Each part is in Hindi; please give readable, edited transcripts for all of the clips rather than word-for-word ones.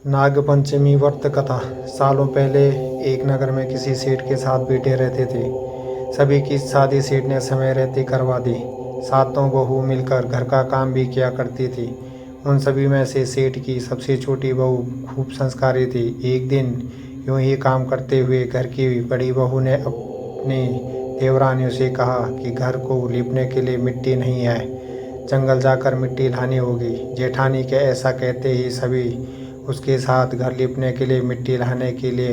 नागपंचमी व्रत कथा। सालों पहले एक नगर में किसी सेठ के साथ बेटे रहते थे। सभी की शादी सेठ ने समय रहते करवा दी। सातों बहू मिलकर घर का काम भी किया करती थी। उन सभी में से सेठ की सबसे छोटी बहू खूब संस्कारी थी। एक दिन यूं ही काम करते हुए घर की बड़ी बहू ने अपनी देवरानियों से कहा कि घर को लीपने के लिए मिट्टी नहीं है, जंगल जाकर मिट्टी लानी होगी। जेठानी के ऐसा कहते ही सभी उसके साथ घर लीपने के लिए मिट्टी लाने के लिए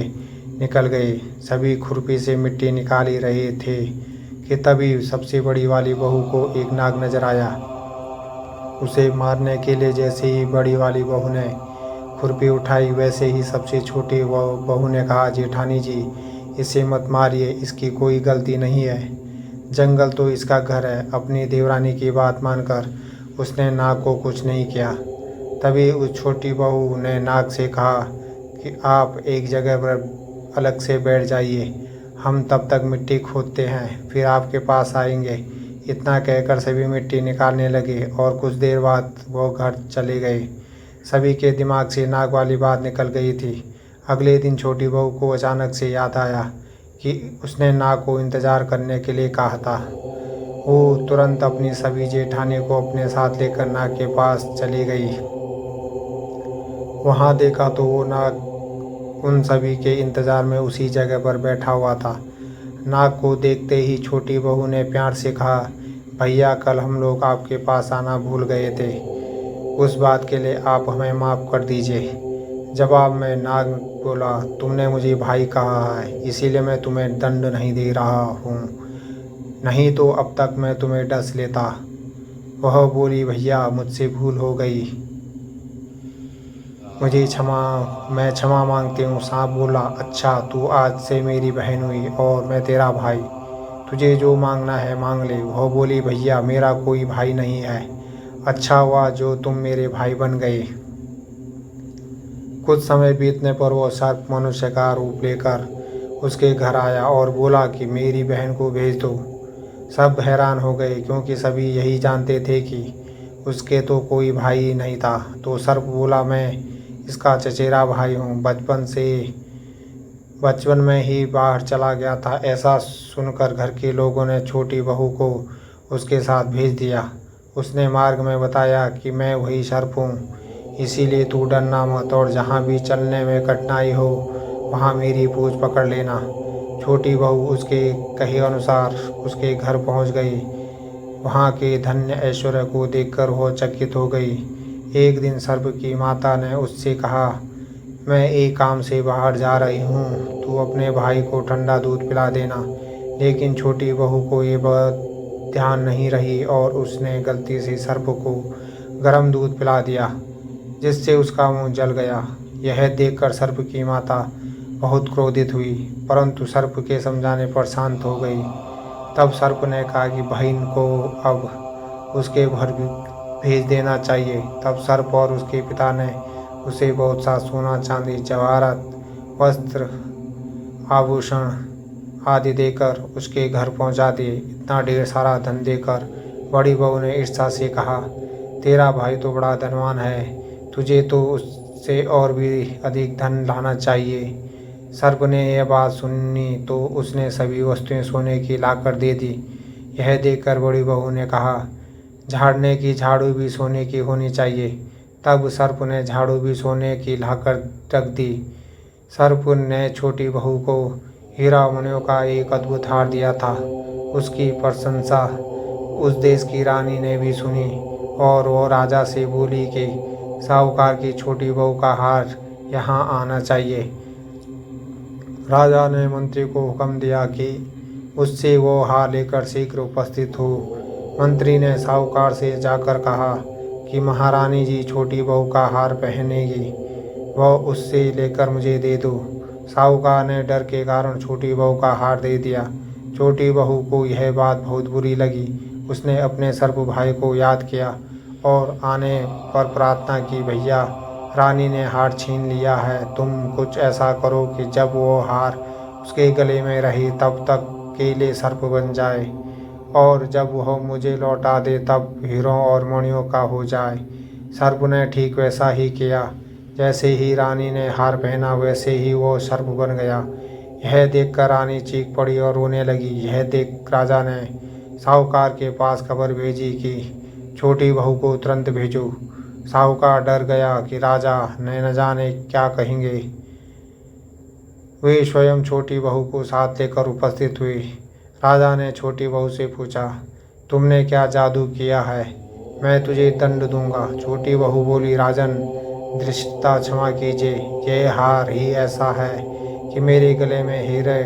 निकल गए। सभी खुरपी से मिट्टी निकाल ही रहे थे कि तभी सबसे बड़ी वाली बहू को एक नाग नजर आया। उसे मारने के लिए जैसे ही बड़ी वाली बहू ने खुरपी उठाई, वैसे ही सबसे छोटी बहू ने कहा, जेठानी जी, इसे मत मारिए, इसकी कोई गलती नहीं है, जंगल तो इसका घर है। अपनी देवरानी की बात मानकर उसने नाग को कुछ नहीं किया। तभी उस छोटी बहू ने नाग से कहा कि आप एक जगह पर अलग से बैठ जाइए, हम तब तक मिट्टी खोदते हैं, फिर आपके पास आएंगे। इतना कहकर सभी मिट्टी निकालने लगे और कुछ देर बाद वो घर चले गए। सभी के दिमाग से नाग वाली बात निकल गई थी। अगले दिन छोटी बहू को अचानक से याद आया कि उसने नाग को इंतज़ार करने के लिए कहा था। वो तुरंत अपनी सभी जेठानी को अपने साथ लेकर नाग के पास चली गई। वहाँ देखा तो वो नाग उन सभी के इंतज़ार में उसी जगह पर बैठा हुआ था। नाग को देखते ही छोटी बहू ने प्यार से कहा, भैया, कल हम लोग आपके पास आना भूल गए थे, उस बात के लिए आप हमें माफ़ कर दीजिए। जवाब में नाग बोला, तुमने मुझे भाई कहा है, इसीलिए मैं तुम्हें दंड नहीं दे रहा हूँ, नहीं तो अब तक मैं तुम्हें डस लेता। वह बोली, भैया, मुझसे भूल हो गई, मुझे मैं क्षमा मांगती हूँ। सांप बोला, अच्छा, तू आज से मेरी बहन हुई और मैं तेरा भाई, तुझे जो मांगना है मांग ले। वह बोली, भैया, मेरा कोई भाई नहीं है, अच्छा हुआ जो तुम मेरे भाई बन गए। कुछ समय बीतने पर वह सर्प मनुष्य का रूप लेकर उसके घर आया और बोला कि मेरी बहन को भेज दो। सब हैरान हो गए क्योंकि सभी यही जानते थे कि उसके तो कोई भाई ही नहीं था। तो सर्प बोला, मैं इसका चचेरा भाई हूँ, बचपन में ही बाहर चला गया था। ऐसा सुनकर घर के लोगों ने छोटी बहू को उसके साथ भेज दिया। उसने मार्ग में बताया कि मैं वही सर्प हूँ, इसीलिए तू डरना मत और जहाँ भी चलने में कठिनाई हो वहाँ मेरी पूँछ पकड़ लेना। छोटी बहू उसके कहे अनुसार उसके घर पहुँच गई। वहाँ के धन्य ऐश्वर्य को देखकर वह चकित हो गई। एक दिन सर्प की माता ने उससे कहा, मैं एक काम से बाहर जा रही हूँ, तू अपने भाई को ठंडा दूध पिला देना। लेकिन छोटी बहू को ये बात ध्यान नहीं रही और उसने गलती से सर्प को गर्म दूध पिला दिया, जिससे उसका मुंह जल गया। यह देखकर सर्प की माता बहुत क्रोधित हुई, परंतु सर्प के समझाने पर शांत हो गई। तब सर्प ने कहा कि बहन को अब उसके घर भेज देना चाहिए। तब सर्प और उसके पिता ने उसे बहुत सा सोना, चांदी, जवाहरात, वस्त्र, आभूषण आदि देकर उसके घर पहुंचा दिए। इतना ढेर सारा धन देकर बड़ी बहू ने ईर्ष्या से कहा, तेरा भाई तो बड़ा धनवान है, तुझे तो उससे और भी अधिक धन लाना चाहिए। सर्प ने यह बात सुनी तो उसने सभी वस्तुएं सोने की लाकर दे दी। यह देखकर बड़ी बहू ने कहा, झाड़ने की झाड़ू भी सोने की होनी चाहिए। तब सर्प ने झाड़ू भी सोने की लाकर रख दी। सर्प ने छोटी बहू को हीरा मणियों का एक अद्भुत हार दिया था। उसकी प्रशंसा उस देश की रानी ने भी सुनी और वो राजा से बोली कि साहूकार की छोटी बहू का हार यहाँ आना चाहिए। राजा ने मंत्री को हुक्म दिया कि उससे वो हार लेकर शीघ्र उपस्थित हो। मंत्री ने साहूकार से जाकर कहा कि महारानी जी छोटी बहू का हार पहनेगी, वह उससे लेकर मुझे दे दो। साहूकार ने डर के कारण छोटी बहू का हार दे दिया। छोटी बहू को यह बात बहुत बुरी लगी। उसने अपने सर्प भाई को याद किया और आने पर प्रार्थना की, भैया, रानी ने हार छीन लिया है, तुम कुछ ऐसा करो कि जब वो हार उसके गले में रहे तब तक के लिए सर्प बन जाए और जब वह मुझे लौटा दे तब हीरों और मणियों का हो जाए। सर्प ने ठीक वैसा ही किया। जैसे ही रानी ने हार पहना वैसे ही वो सर्प बन गया। यह देखकर रानी चीख पड़ी और रोने लगी। यह देख राजा ने साहूकार के पास खबर भेजी कि छोटी बहू को तुरंत भेजो। साहूकार डर गया कि राजा न जाने क्या कहेंगे। वे स्वयं छोटी बहू को साथ लेकर उपस्थित हुए। राजा ने छोटी बहू से पूछा, तुमने क्या जादू किया है? मैं तुझे दंड दूंगा। छोटी बहू बोली, राजन धृष्टता क्षमा कीजिए, यह हार ही ऐसा है कि मेरे गले में हीरे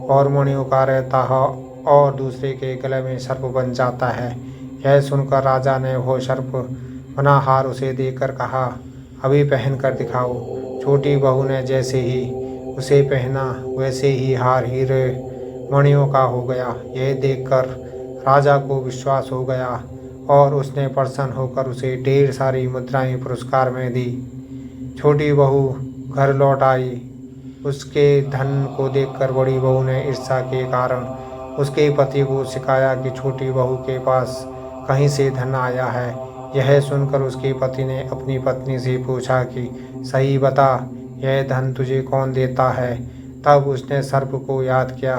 और मणियों का रहता है और दूसरे के गले में सर्प बन जाता है। यह सुनकर राजा ने वो सर्प बना हार उसे देकर कहा, अभी पहन कर दिखाओ। छोटी बहू ने जैसे ही उसे पहना वैसे ही हार हीरे मणियों का हो गया। यह देखकर राजा को विश्वास हो गया और उसने प्रसन्न होकर उसे ढेर सारी मुद्राएं पुरस्कार में दी। छोटी बहू घर लौट आई। उसके धन को देखकर बड़ी बहू ने ईर्ष्या के कारण उसके पति को सिखाया कि छोटी बहू के पास कहीं से धन आया है। यह सुनकर उसके पति ने अपनी पत्नी से पूछा कि सही बता, यह धन तुझे कौन देता है? तब उसने सर्प को याद किया।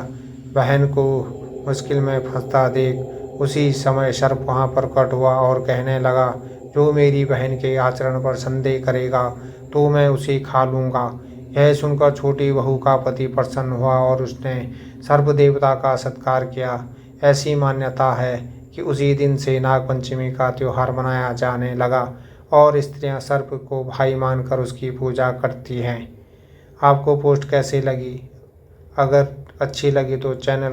बहन को मुश्किल में फंसता देख उसी समय सर्प वहाँ प्रकट हुआ और कहने लगा, जो मेरी बहन के आचरण पर संदेह करेगा तो मैं उसे खा लूँगा। यह सुनकर छोटी बहू का पति प्रसन्न हुआ और उसने सर्प देवता का सत्कार किया। ऐसी मान्यता है कि उसी दिन से नागपंचमी का त्यौहार मनाया जाने लगा और स्त्रियां सर्प को भाई मानकर उसकी पूजा करती हैं। आपको पोस्ट कैसी लगी? अगर अच्छी लगी तो चैनल